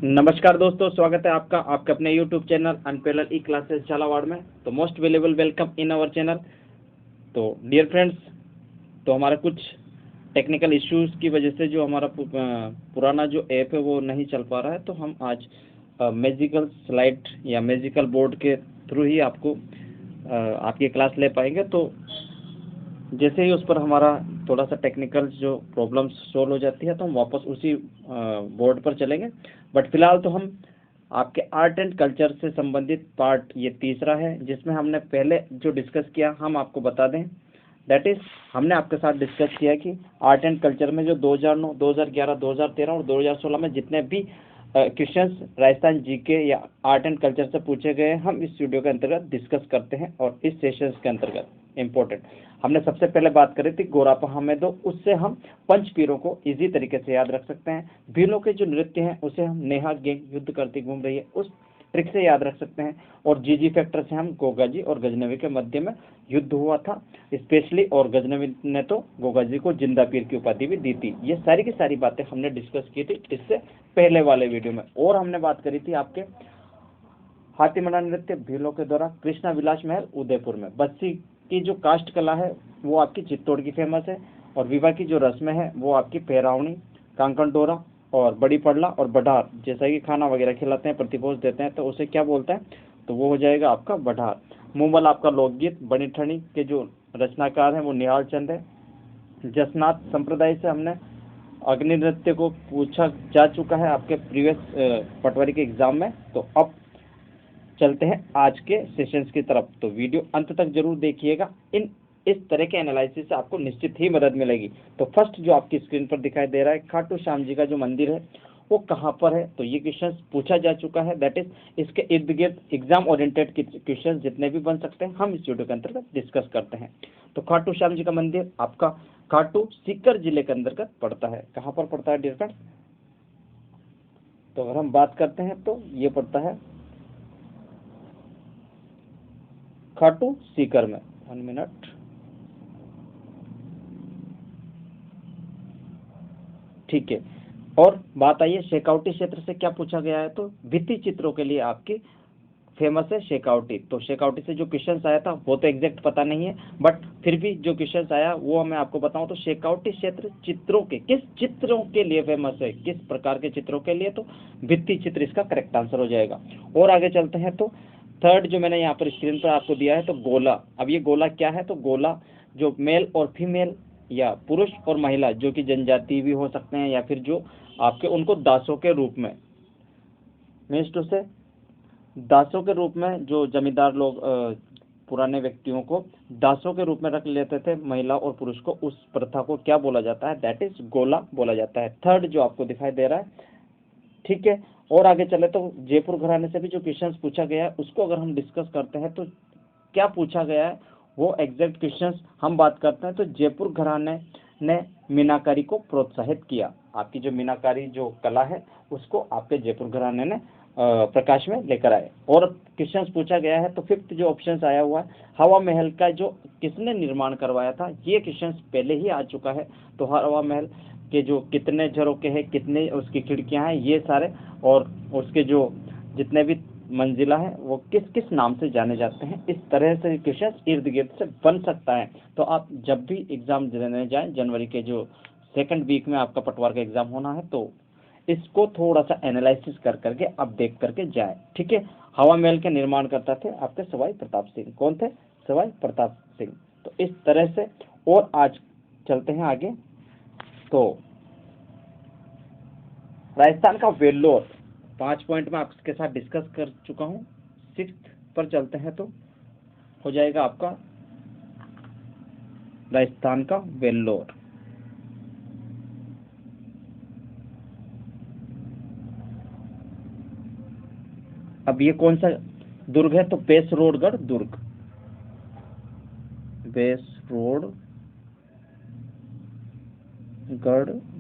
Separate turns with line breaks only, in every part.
नमस्कार दोस्तों, स्वागत है आपका आपके अपने YouTube चैनल अनपेलर ई क्लासेस झालावाड़ में। तो most valuable welcome in our channel. तो डियर फ्रेंड्स, तो हमारा कुछ टेक्निकल इश्यूज़ की वजह से जो हमारा पुराना जो ऐप है वो नहीं चल पा रहा है। तो हम आज मैजिकल स्लाइड या मैजिकल बोर्ड के थ्रू ही आपको आपकी क्लास ले पाएंगे। तो जैसे ही उस पर हमारा थोड़ा सा टेक्निकल जो प्रॉब्लम्स सोल्व हो जाती है तो हम वापस उसी बोर्ड पर चलेंगे। बट फिलहाल तो हम आपके आर्ट एंड कल्चर से संबंधित पार्ट ये तीसरा है, जिसमें हमने पहले जो डिस्कस किया हम आपको बता दें। दैट इज़ हमने आपके साथ डिस्कस किया कि आर्ट एंड कल्चर में जो 2009, 2011, 2013 और 2016 में जितने भी क्वेश्चंस राजस्थान जीके या आर्ट एंड कल्चर से पूछे गए हम इस वीडियो के अंतर्गत डिस्कस करते हैं। और इस सेशंस के अंतर्गत इम्पोर्टेंट हमने सबसे पहले बात करी थी गोरापा हमें दो, उससे हम पंच पीरों को इजी तरीके से याद रख सकते हैं। भीलों के जो नृत्य हैं उसे हम नेहा गैंग युद्ध करती घूम रही है उस ट्रिक से याद रख सकते हैं। और जीजी फैक्टर से हम गोगा जी और गजनवी के मध्य में युद्ध हुआ था स्पेशली, और गजनवी ने तो गोगा जी को जिंदा पीर की उपाधि भी दी थी। ये सारी की सारी बातें हमने डिस्कस की थी इससे पहले वाले वीडियो में। और हमने बात करी थी आपके हाथीमड़ा नृत्य भीलों के द्वारा कृष्णा विलास महल उदयपुर में। बस्सी की जो कास्ट कला है वो आपकी चित्तौड़ की फेमस है। और विवाह की जो रस्में है वो आपकी पहरावनी, कांकण डोरा और बड़ी पड़ला और बढ़ार, जैसा कि खाना वगैरह खिलाते हैं, प्रतिभोज देते हैं, तो उसे क्या बोलते हैं, तो वो हो जाएगा आपका बढ़ार। मुंबल आपका लोकगीत बनी ठनी के जो रचनाकार हैं वो निहाल चंद है। जसनाथ संप्रदाय से हमने अग्नि नृत्य को पूछा जा चुका है आपके प्रीवियस पटवारी के एग्जाम में। तो अब चलते हैं आज के सेशंस की तरफ। तो वीडियो अंत तक जरूर देखिएगा, इस तरह के एनालिसिस से आपको निश्चित ही मदद मिलेगी। तो फर्स्ट जो आपकी स्क्रीन पर दिखाई दे रहा है खाटू श्याम जी का जो मंदिर है वो कहाँ पर है, तो ये क्वेश्चन पूछा जा चुका है। दैट इज इसके इर्द गिर्द एग्जाम ओरिएंटेड क्वेश्चन जितने भी बन सकते हैं हम इस वीडियो के अंतर्गत डिस्कस करते हैं। तो खाटू श्याम जी का मंदिर आपका खाटू सीकर जिले के अंतर्गत पड़ता है। कहाँ पर पड़ता है डियर फ्रेंड्स, तो अगर हम बात करते हैं तो ये पड़ता है खाटू सीकर में। 1 मिनट, ठीक है। और बात आई है शेखावटी क्षेत्र से क्या पूछा गया है, तो भित्ति चित्रों के लिए आपकी फेमस है शेखावटी। तो शेखावटी से जो क्वेश्चन आया था वो तो एग्जैक्ट पता नहीं है, बट फिर भी जो क्वेश्चन आया वो मैं आपको बताऊं तो शेखावटी क्षेत्र चित्रों के किस चित्रों के लिए फेमस है, किस प्रकार के चित्रों के लिए, तो भित्ति चित्र इसका करेक्ट आंसर हो जाएगा। और आगे चलते हैं तो थर्ड जो मैंने यहाँ पर स्क्रीन पर आपको दिया है तो गोला। अब ये गोला क्या है, तो गोला जो मेल और फीमेल या पुरुष और महिला जो कि जनजाति भी हो सकते हैं या फिर जो आपके उनको दासों के रूप में मीन्स टू से दासों के रूप में जो जमींदार लोग पुराने व्यक्तियों को दासों के रूप में रख लेते थे महिला और पुरुष को, उस प्रथा को क्या बोला जाता है, दैट इज गोला बोला जाता है। थर्ड जो आपको दिखाई दे रहा है, ठीक है। और आगे चले तो जयपुर घराने से भी जो क्वेश्चंस पूछा गया है उसको अगर हम डिस्कस करते हैं तो क्या पूछा गया है वो एग्जैक्ट क्वेश्चंस हम बात करते हैं। तो जयपुर घराने ने मीनाकारी को प्रोत्साहित किया। आपकी जो मीनाकारी जो कला है उसको आपके जयपुर घराने ने प्रकाश में लेकर आए। और क्वेश्चंस पूछा गया है तो फिफ्थ जो ऑप्शन आया हुआ है हवा महल का जो किसने निर्माण करवाया था, ये क्वेश्चंस पहले ही आ चुका है। तो हवा महल के जो कितने झरोखे हैं, कितने उसकी खिड़कियां हैं, ये सारे, और उसके जो जितने भी मंजिला है वो किस किस नाम से जाने जाते हैं, इस तरह से क्वेश्चन इर्द गिर्द से बन सकता है। तो आप जब भी एग्जाम देने जाएं, जनवरी के जो सेकंड वीक में आपका पटवार का एग्जाम होना है, तो इसको थोड़ा सा एनालिसिस कर करके अब देख करके जाए, ठीक है। हवा महल के निर्माण करता थे आपके सवाई प्रताप सिंह। कौन थे, सवाई प्रताप सिंह। तो इस तरह से, और आज चलते हैं आगे। तो राजस्थान का वेल्लोर 5 पॉइंट में आपके साथ डिस्कस कर चुका हूं। 6th पर चलते हैं तो हो जाएगा आपका राजस्थान का वेल्लोर। अब ये कौन सा दुर्ग है, तो बेसरोडगढ़ दुर्ग, बेसरोडगढ़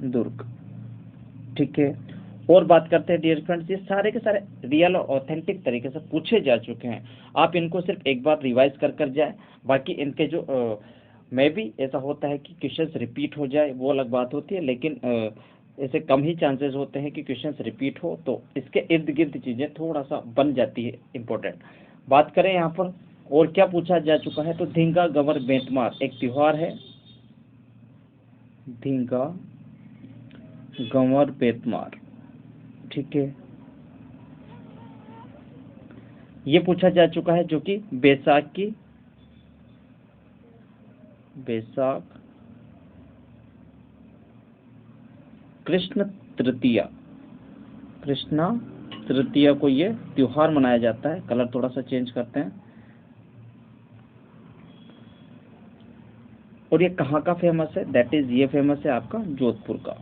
दुर्ग, ठीक है। और बात करते हैं डियर फ्रेंड्स, ये सारे के सारे रियल और ऑथेंटिक तरीके से पूछे जा चुके हैं। आप इनको सिर्फ एक बार रिवाइज कर जाए। बाकी इनके जो में भी ऐसा होता है कि क्वेश्चंस रिपीट हो जाए वो अलग बात होती है, लेकिन ऐसे कम ही चांसेस होते हैं कि क्वेश्चंस रिपीट हो, तो इसके इर्द गिर्द चीज़ें थोड़ा सा बन जाती है इम्पोर्टेंट। बात करें यहाँ पर और क्या पूछा जा चुका है, तो धींगा गवर बेंतमार एक त्योहार है, धींगा गंवर बेंतमार, ठीक है। ये पूछा जा चुका है जो कि बैसाख कृष्ण तृतीया, कृष्णा तृतीया को ये त्योहार मनाया जाता है। कलर थोड़ा सा चेंज करते हैं। और ये कहाँ का फेमस है, दैट इज ये फेमस है आपका जोधपुर का।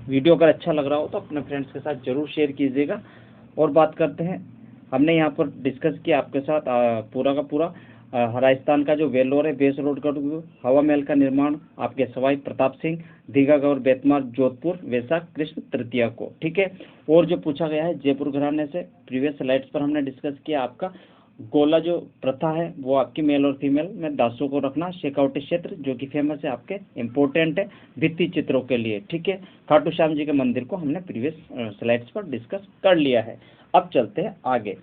वीडियो अगर अच्छा लग रहा हो तो अपने फ्रेंड्स के साथ जरूर शेयर कीजिएगा। और बात करते हैं, हमने यहाँ पर डिस्कस किया आपके साथ पूरा का पूरा राजस्थान का जो वेल्लोर है, बेस रोड का हवा महल का निर्माण आपके सवाई प्रताप सिंह, दीघा गौर बेतमार जोधपुर वैशाख कृष्ण तृतीया को, ठीक है। और जो पूछा गया है जयपुर घराने से, प्रीवियस स्लाइड्स पर हमने डिस्कस किया आपका गोला जो प्रथा है वो आपकी मेल और फीमेल में दासों को रखना, शेखावटी क्षेत्र जो कि फेमस है आपके, इंपॉर्टेंट है भित्ति चित्रों के लिए, ठीक है। खाटू श्याम जी के मंदिर को हमने प्रीवियस स्लाइड्स पर डिस्कस कर लिया है। अब चलते हैं आगे।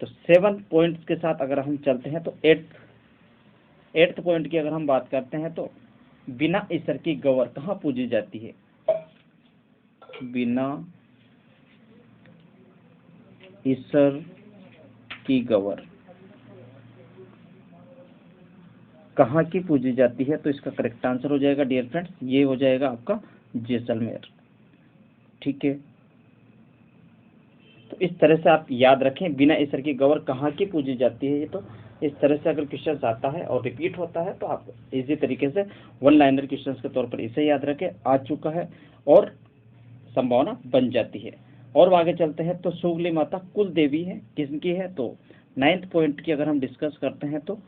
तो 7 पॉइंट्स के साथ अगर हम चलते हैं तो 8th पॉइंट की अगर हम बात करते हैं तो बिना ईश्वर की गौर कहाँ पूजी जाती है, बिना ईश्वर की गौर कहाँ की पूजी जाती है, तो इसका करेक्ट आंसर हो जाएगा डियर फ्रेंड्स, ये हो जाएगा आपका जैसलमेर, ठीक है। तो इस तरह से आप याद रखें, बिना ईश्वर की गौर कहाँ की पूजी जाती है। ये तो इस तरह से अगर क्वेश्चन आता है और रिपीट होता है तो आप इजी तरीके से 1 लाइनर क्वेश्चन के तौर पर इसे याद रखें, आ चुका है और संभावना बन जाती है। और आगे चलते हैं तो सुगली माता कुल देवी है, किसकी है, तो 9th पॉइंट की अगर हम डिस्कस करते हैं तो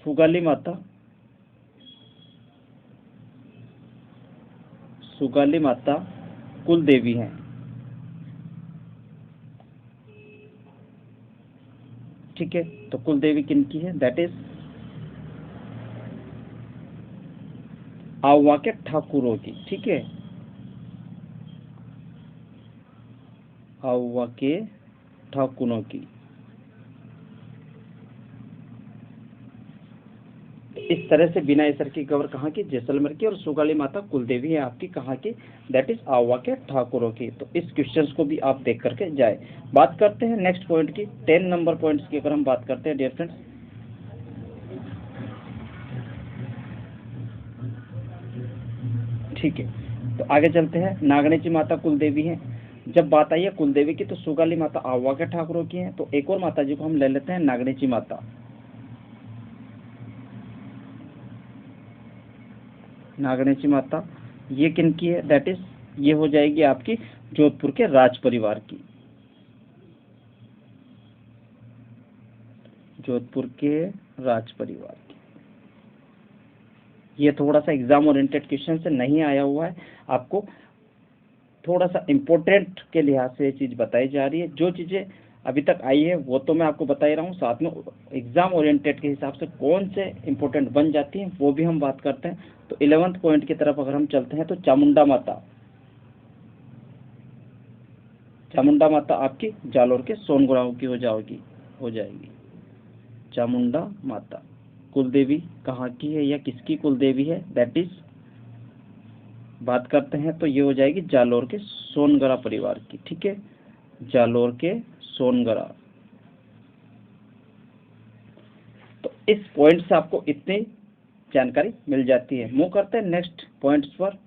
सुगाली माता कुल देवी है, ठीक है। तो कुल देवी किनकी है, दैट इज आवा के ठाकुरों की, ठीक है, आवा के ठाकुरों की। इस तरह से बिना ईश्वर की गौर कहाँ की, जैसलमेर की। और सुगाली माता कुलदेवी है आपकी कहाँ की, दैट इज आवा के ठाकुरों की। तो इस क्वेश्चंस को भी आप देख करके जाए। बात करते हैं नेक्स्ट पॉइंट की, 10 नंबर पॉइंट्स की अगर हम बात करते हैं डियर फ्रेंड्स, ठीक है। तो आगे चलते हैं, नागणेची माता कुलदेवी है। जब बात आई है कुलदेवी की तो सुगाली माता आवा के ठाकुरों की है। तो एक और माता जी को हम ले लेते हैं, नागणेची माता। नागणेची माता ये किनकी है, दैट इज ये हो जाएगी आपकी जोधपुर के राज परिवार की, जोधपुर के राज परिवार की। ये थोड़ा सा एग्जाम ओरिएंटेड क्वेश्चन से नहीं आया हुआ है, आपको थोड़ा सा इम्पोर्टेंट के लिहाज से ये चीज़ बताई जा रही है। जो चीज़ें अभी तक आई है वो तो मैं आपको बता ही रहा हूँ, साथ में एग्जाम ओरिएंटेड के हिसाब से कौन से इम्पोर्टेंट बन जाती हैं वो भी हम बात करते हैं। तो 11th पॉइंट की तरफ अगर हम चलते हैं तो चामुंडा माता, चामुंडा माता आपकी जालोर के सोनगुराव की हो जाएगी। चामुंडा माता कुलदेवी कहाँ की है या किसकी कुलदेवी है, दैट इज बात करते हैं तो ये हो जाएगी जालोर के सोनगरा परिवार की, ठीक है, जालोर के सोनगरा। तो इस पॉइंट से आपको इतनी जानकारी मिल जाती है। मूव करते हैं नेक्स्ट पॉइंट्स पर।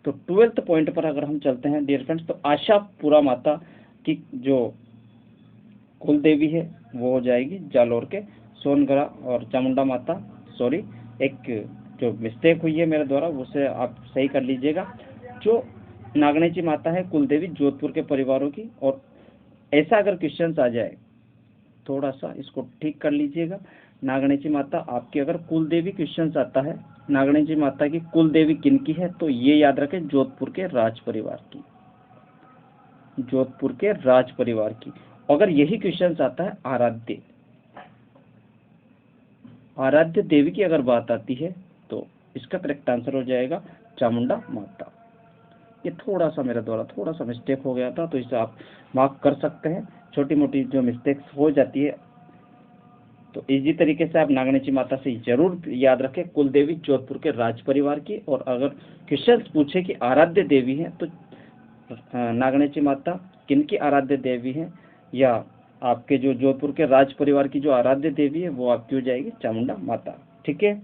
तो 12th पॉइंट पर अगर हम चलते हैं डियर फ्रेंड्स, तो आशापुरा माता की जो कुल देवी है वो हो जाएगी जालोर के सोनगरा। और चामुंडा माता, सॉरी एक जो मिस्टेक हुई है मेरे द्वारा उसे आप सही कर लीजिएगा। जो नागणेची माता है कुल देवी जोधपुर के परिवारों की। और ऐसा अगर क्वेश्चन आ जाए, थोड़ा सा इसको ठीक कर लीजिएगा, नागणेची माता आपकी अगर कुल देवी क्वेश्चन आता है, नागणेची माता की कुल देवी किनकी है, तो ये याद रखें जोधपुर के राज परिवार की, जोधपुर के राज परिवार की। अगर यही क्वेश्चन आता है आराध्य देवी की अगर बात आती है तो इसका करेक्ट आंसर हो जाएगा चामुंडा माता। ये थोड़ा सा मेरे द्वारा थोड़ा सा मिस्टेक हो गया था, तो इसे आप मार्क कर सकते हैं। छोटी मोटी जो मिस्टेक्स हो जाती है तो इजी तरीके से आप नागणेची माता से जरूर याद रखें। कुल देवी जोधपुर के राज परिवार की, और अगर क्वेश्चन पूछे कि आराध्य देवी है तो नागणेची माता किनकी आराध्य देवी है, या आपके जो जोधपुर के राज परिवार की जो आराध्य देवी है वो आपकी हो जाएगी चामुंडा माता। ठीक है,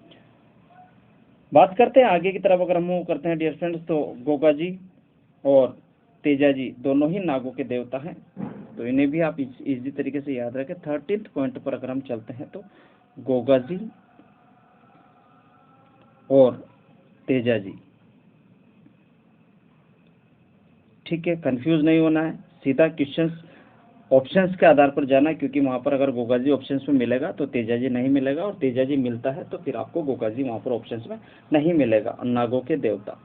बात करते हैं आगे की तरफ। अगर हम मूव करते हैं डियर फ्रेंड्स, तो गोगा जी और तेजा जी दोनों ही नागों के देवता हैं, तो इन्हें भी आप इजी तरीके से याद रखें। 13th पॉइंट पर अगर हम चलते हैं तो गोगा जी और तेजा जी। ठीक है, कंफ्यूज नहीं होना है, सीधा क्वेश्चंस ऑप्शंस के आधार पर जाना है, क्योंकि वहां पर अगर गोगा जी ऑप्शंस में मिलेगा तो तेजा जी नहीं मिलेगा, और तेजा जी मिलता है तो फिर आपको गोगा जी वहां पर ऑप्शंस में नहीं मिलेगा। नागों के देवता,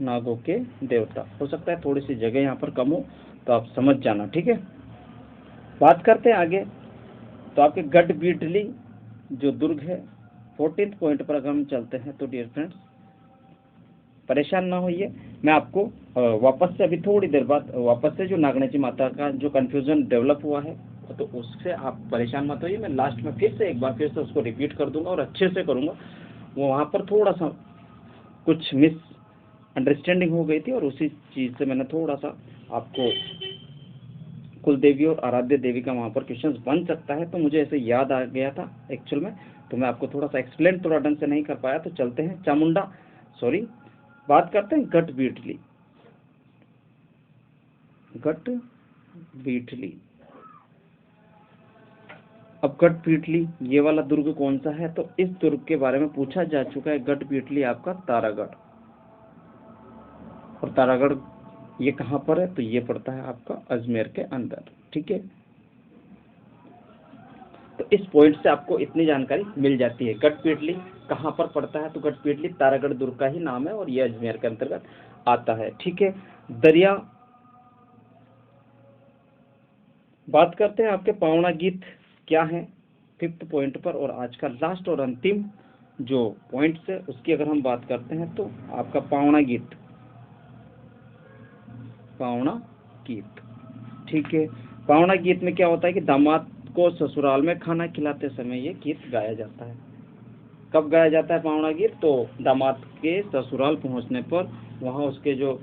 नागों के देवता हो सकता है थोड़ी सी जगह यहाँ पर कम हो, तो आप समझ जाना। ठीक है, बात करते हैं आगे। तो आपके गढ़बीटली जो दुर्ग है 14th पॉइंट पर अगर हम चलते हैं तो डियर फ्रेंड्स परेशान ना होइए, मैं आपको वापस से अभी थोड़ी देर बाद वापस से जो नागणेची माता का जो कंफ्यूजन डेवलप हुआ है तो उससे आप परेशान मत होइए। मैं लास्ट में फिर से एक बार फिर से उसको रिपीट कर दूंगा और अच्छे से करूंगा। वो वहाँ पर थोड़ा सा कुछ मिस अंडरस्टैंडिंग हो गई थी, और उसी चीज़ से मैंने थोड़ा सा आपको कुल देवी और आराध्य देवी का वहाँ पर क्वेश्चन बन सकता है, तो मुझे ऐसे याद आ गया था एक्चुअल में, तो मैं आपको थोड़ा सा एक्सप्लेन थोड़ा ढंग से नहीं कर पाया। तो चलते हैं चामुंडा, सॉरी, बात करते हैं गढ़बीटली। गढ़बीटली, अब गढ़बीटली ये वाला दुर्ग कौन सा है, तो इस दुर्ग के बारे में पूछा जा चुका है। गढ़बीटली आपका तारागढ़, और तारागढ़ ये कहाँ पर है, तो ये पड़ता है आपका अजमेर के अंदर। ठीक है, तो इस पॉइंट से आपको इतनी जानकारी मिल जाती है। गढ़बीटली कहाँ पर पड़ता है, तो गढ़बीटली तारागढ़ दुर्ग का ही नाम है, और ये अजमेर के अंतर्गत आता है। ठीक है, दरिया, बात करते हैं आपके पावना गीत क्या है 5th पॉइंट पर, और आज का लास्ट और अंतिम जो पॉइंट्स है उसकी अगर हम बात करते हैं तो आपका पावना गीत, पावना गीत। ठीक है, पावना गीत में क्या होता है कि दामाद को ससुराल में खाना खिलाते समय ये गीत गाया जाता है। कब गाया जाता है पावना गीत, तो दामाद के ससुराल पहुंचने पर वहाँ उसके जो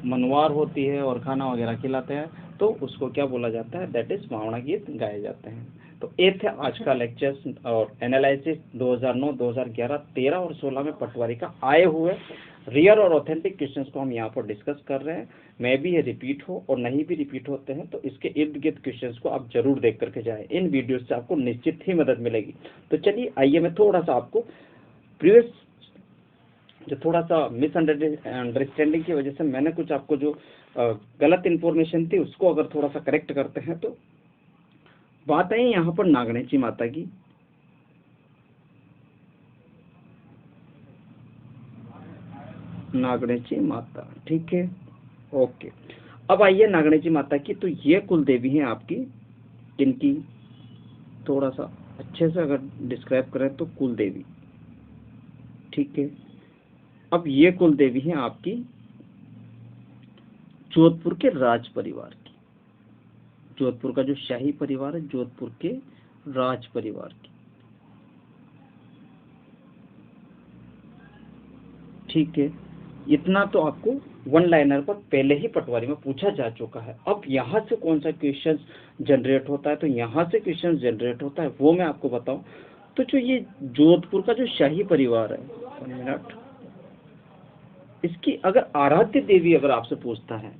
मनवार होती है और खाना वगैरह खिलाते हैं, तो उसको क्या बोला जाता है, दैट इज पावना गीत गाए जाते हैं। तो ये थे आज का लेक्चर्स और एनालिसिस 2009, 2011, 13 और 16 में पटवारी का आए हुए रियल और ऑथेंटिक क्वेश्चंस को हम यहाँ पर डिस्कस कर रहे हैं। मैं भी ये रिपीट हो और नहीं भी रिपीट होते हैं तो इसके इर्द गिर्द क्वेश्चंस को आप जरूर देख करके जाएं। इन वीडियोस से आपको निश्चित ही मदद मिलेगी। तो चलिए आइए मैं थोड़ा सा आपको प्रीवियस जो थोड़ा सा मिसअंडरस्टैंडिंग की वजह से मैंने कुछ आपको जो गलत इन्फॉर्मेशन थी उसको अगर थोड़ा सा करेक्ट करते हैं। तो बात है यहाँ पर नागणेची माता की। नागणेची माता, ठीक है, ओके। अब आइए नागणेची माता की, तो ये कुल देवी हैं आपकी किनकी, थोड़ा सा अच्छे से अगर डिस्क्राइब करें तो कुल देवी। ठीक है, अब ये कुल देवी हैं आपकी जोधपुर के राज परिवार की। जोधपुर का जो शाही परिवार है, जोधपुर के राज परिवार की। ठीक है, इतना तो आपको वन लाइनर पर पहले ही पटवारी में पूछा जा चुका है। अब यहाँ से कौन सा क्वेश्चन जनरेट होता है, तो यहाँ से क्वेश्चन जनरेट होता है वो मैं आपको बताऊं। तो जो ये जोधपुर का जो शाही परिवार है, 1 मिनट, इसकी अगर आराध्य देवी अगर आपसे पूछता है,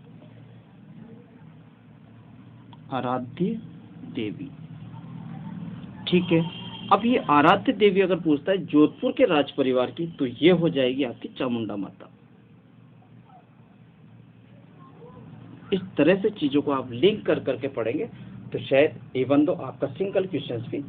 आराध्य देवी, ठीक है, अब ये आराध्य देवी अगर पूछता है जोधपुर के राज परिवार की, तो ये हो जाएगी आपकी चामुंडा माता। इस तरह से चीजों को आप लिंक कर करके पढ़ेंगे तो शायद इवन दो आपका सिंगल क्वेश्चन भी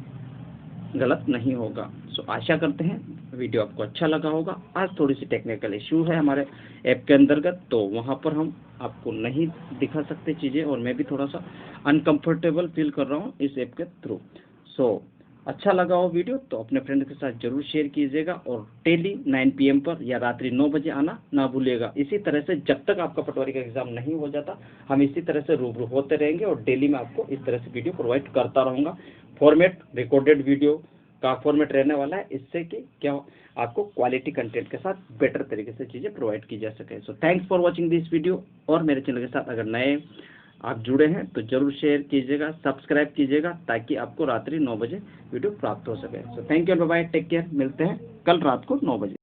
गलत नहीं होगा। सो आशा करते हैं वीडियो आपको अच्छा लगा होगा। आज थोड़ी सी टेक्निकल इश्यू है हमारे ऐप के अंतर्गत, तो वहाँ पर हम आपको नहीं दिखा सकते चीज़ें, और मैं भी थोड़ा सा अनकंफर्टेबल फील कर रहा हूँ इस ऐप के थ्रू। सो अच्छा लगा हो वीडियो तो अपने फ्रेंड के साथ जरूर शेयर कीजिएगा, और डेली 9 PM पर या रात्रि 9 बजे आना ना भूलिएगा। इसी तरह से जब तक आपका पटवारी का एग्जाम नहीं हो जाता, हम इसी तरह से रूबरू होते रहेंगे और डेली मैं आपको इस तरह से वीडियो प्रोवाइड करता रहूँगा। फॉर्मेट रिकॉर्डेड वीडियो का फॉर्मेट रहने वाला है, इससे कि क्या आपको क्वालिटी कंटेंट के साथ बेटर तरीके से चीज़ें प्रोवाइड की जा सके। So thanks for watching this video. और मेरे चैनल के साथ अगर नए आप जुड़े हैं तो जरूर शेयर कीजिएगा, सब्सक्राइब कीजिएगा, ताकि आपको रात्रि 9 बजे वीडियो प्राप्त हो सके। So thank you, bye bye, take care. मिलते हैं कल रात को 9 बजे।